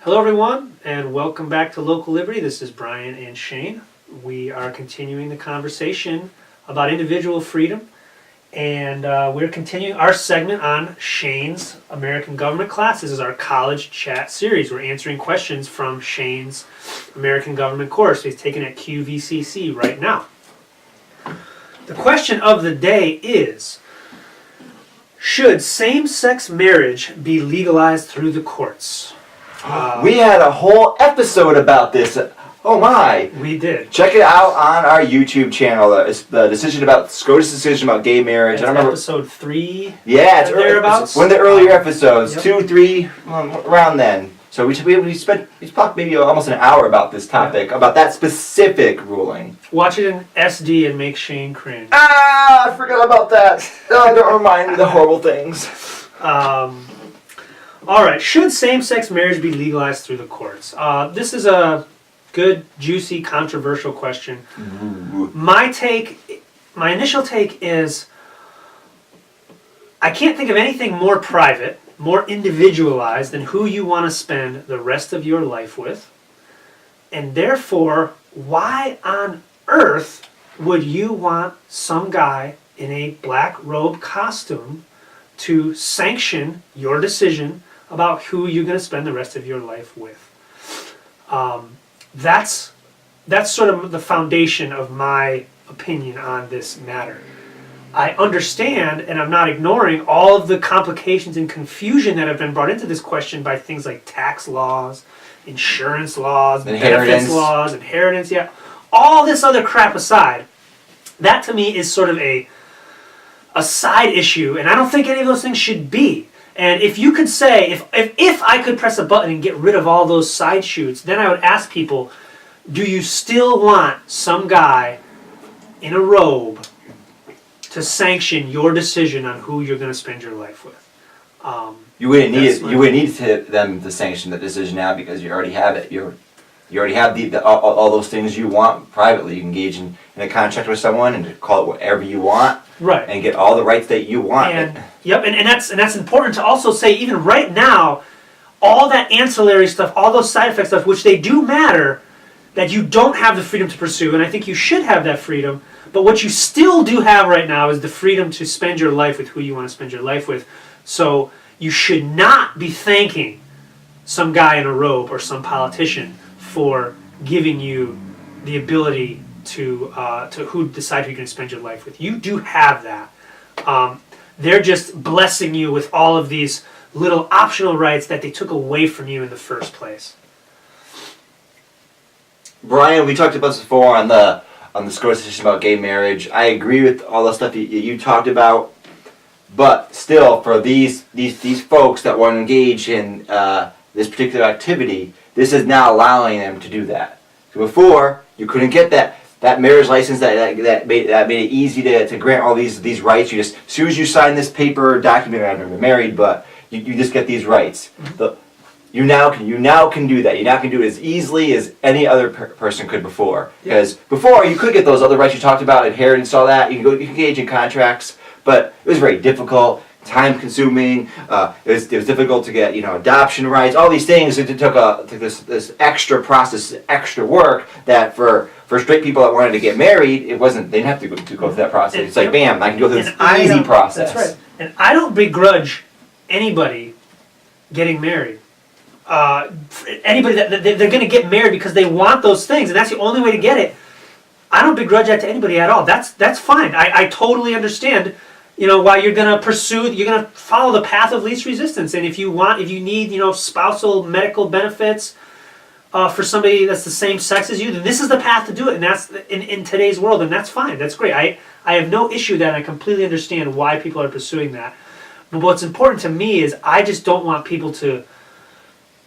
Hello, everyone, and welcome back to Local Liberty. This is Brian and Shane. We are continuing the conversation about individual freedom, and we're continuing our segment on Shane's American Government class. This is our college chat series. We're answering questions from Shane's American Government course he's taking at QVCC right now. The question of the day is, should same-sex marriage be legalized through the courts? We had a whole episode about this. Oh my! We did. Check it out on our YouTube channel. It's the decision about SCOTUS decision about gay marriage. That's episode 3. Yeah, it's thereabouts. one of the earlier episodes, Yep. 2, 3, around then. So we talked maybe almost an hour about this topic, about that specific ruling. Watch it in SD and make Shane cringe. I forgot about that. Oh, don't remind me the horrible things. All right. Should same-sex marriage be legalized through the courts? This is a good, juicy, controversial question. Ooh. My initial take is, I can't think of anything more private, more individualized than who you want to spend the rest of your life with. And therefore, why on earth would you want some guy in a black robe costume to sanction your decision about who you're going to spend the rest of your life with? That's sort of the foundation of my opinion on this matter. I understand, and I'm not ignoring, all of the complications and confusion that have been brought into this question by things like tax laws, insurance laws, benefits laws, inheritance, all this other crap aside. That to me is sort of a side issue, and I don't think any of those things should be. And if you could say, if I could press a button and get rid of all those side shoots, then I would ask people, do you still want some guy in a robe to sanction your decision on who you're going to spend your life with? You wouldn't need them to sanction the decision now because you already have it. You already have all those things you want privately. You can engage in a contract with someone and call it whatever you want, right? And get all the rights that you want. And that's important to also say. Even right now, all that ancillary stuff, all those side effect stuff, which they do matter, that you don't have the freedom to pursue, and I think you should have that freedom. But what you still do have right now is the freedom to spend your life with who you want to spend your life with. So you should not be thanking some guy in a robe or some politician for giving you the ability to decide who you're going to spend your life with. You do have that. They're just blessing you with all of these little optional rights that they took away from you in the first place. Brian, we talked about this before on the SCOTUS decision about gay marriage. I agree with all the stuff you talked about, but still, for these folks that want to engage in this particular activity, this is now allowing them to do that. So before, you couldn't get that marriage license that made it easy to grant all these rights. You just, as soon as you sign this paper document, I've never been married, but you just get these rights. Mm-hmm. You now can do that. You now can do it as easily as any other person could before. Because before, you could get those other rights you talked about, inheritance, all that. You could engage in contracts, but it was very difficult, time-consuming. It was difficult to get adoption rights, all these things. It took this extra process, extra work that for straight people that wanted to get married, it wasn't. They didn't have to go through that process. It's like bam, I can go through this easy process. That's right. And I don't begrudge anybody getting married. Anybody that they're going to get married because they want those things, and that's the only way to get it. I don't begrudge that to anybody at all. That's fine. I totally understand. Why you're going to follow the path of least resistance, and if you need spousal medical benefits for somebody that's the same sex as you, then this is the path to do it, and that's in today's world, and that's fine. That's great. I have no issue with that, and I completely understand why people are pursuing that. But what's important to me is I just don't want people to.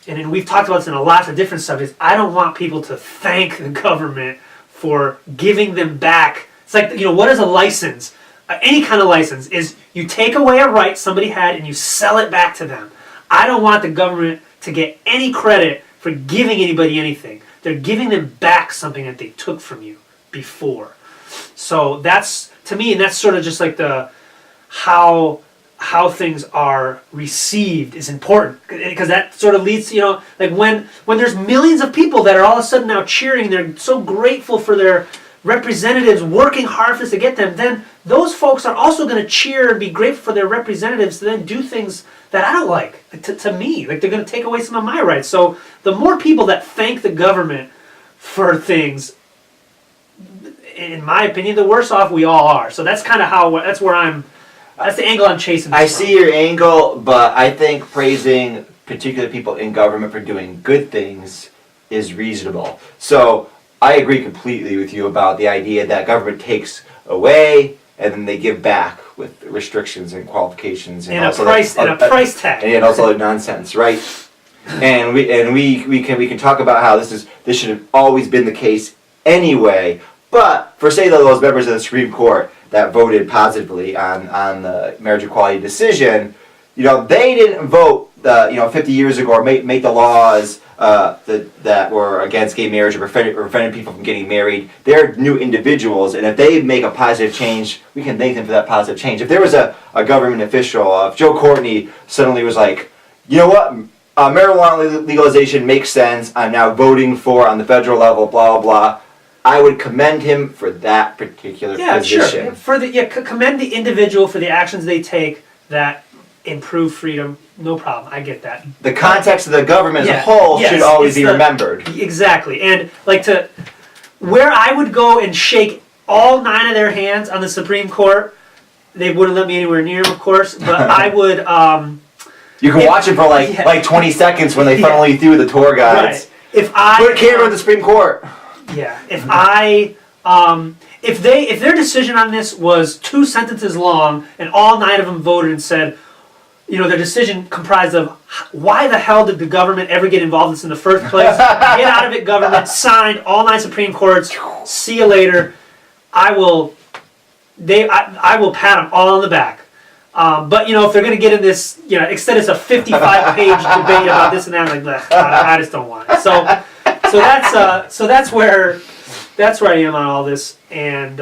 And we've talked about this in a lot of different subjects. I don't want people to thank the government for giving them back. It's like, what is a license? Any kind of license is you take away a right somebody had and you sell it back to them. I don't want the government to get any credit for giving anybody anything. They're giving them back something that they took from you before. So that's, to me, and that's sort of just like how how things are received is important, because that sort of leads to, like when there's millions of people that are all of a sudden now cheering, they're so grateful for their representatives working hard for us to get them, then those folks are also going to cheer and be grateful for their representatives to then do things that I don't like to me. Like they're going to take away some of my rights. So the more people that thank the government for things, in my opinion, the worse off we all are. So that's kind of that's the angle I'm chasing. I see your angle, but I think praising particular people in government for doing good things is reasonable. So I agree completely with you about the idea that government takes away and then they give back with restrictions and qualifications and a price tag and also other nonsense, right? And we can talk about how this should have always been the case anyway. But for say those members of the Supreme Court that voted positively on the marriage equality decision, they didn't vote 50 years ago or make the laws that were against gay marriage or prevented people from getting married. They're new individuals, and if they make a positive change, we can thank them for that positive change. If there was a government official, if Joe Courtney suddenly was like, you know what, marijuana legalization makes sense, I'm now voting for on the federal level, blah, blah, blah, I would commend him for that particular position. Sure. Commend the individual for the actions they take that improve freedom. No problem. I get that. The context of the government as a whole should always be remembered. Exactly. And where I would go and shake all 9 of their hands on the Supreme Court, they wouldn't let me anywhere near them, of course, but I would... you can watch it for like 20 seconds when they funnel you through the tour guides. Right. Put a camera at the Supreme Court. Yeah. If their decision on this was 2 sentences long and all 9 of them voted and said, their decision comprised of why the hell did the government ever get involved in this in the first place? Get out of it, government. Signed, all 9 Supreme Courts. See you later. I will pat them all on the back. But if they're going to get in this, instead it's a 55-page debate about this and that, I'm like, I just don't want it. So that's where I am on all this. And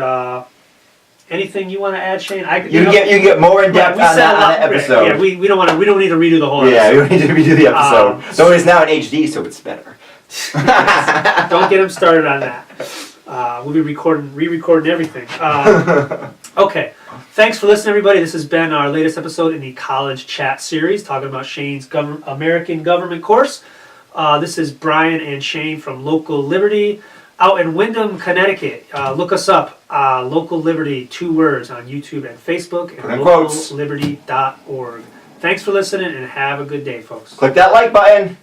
anything you want to add, Shane? You can get more in depth on that episode. Yeah, we don't need to redo the whole episode. Yeah, we don't need to redo the episode. So it's now in HD, so it's better. Don't get him started on that. We'll be re-recording everything. Okay. Thanks for listening, everybody. This has been our latest episode in the College Chat series, talking about Shane's American government course. This is Brian and Shane from Local Liberty out in Windham, Connecticut. Look us up, Local Liberty, 2 words, on YouTube and Facebook, and localliberty.org. Thanks for listening, and have a good day, folks. Click that like button.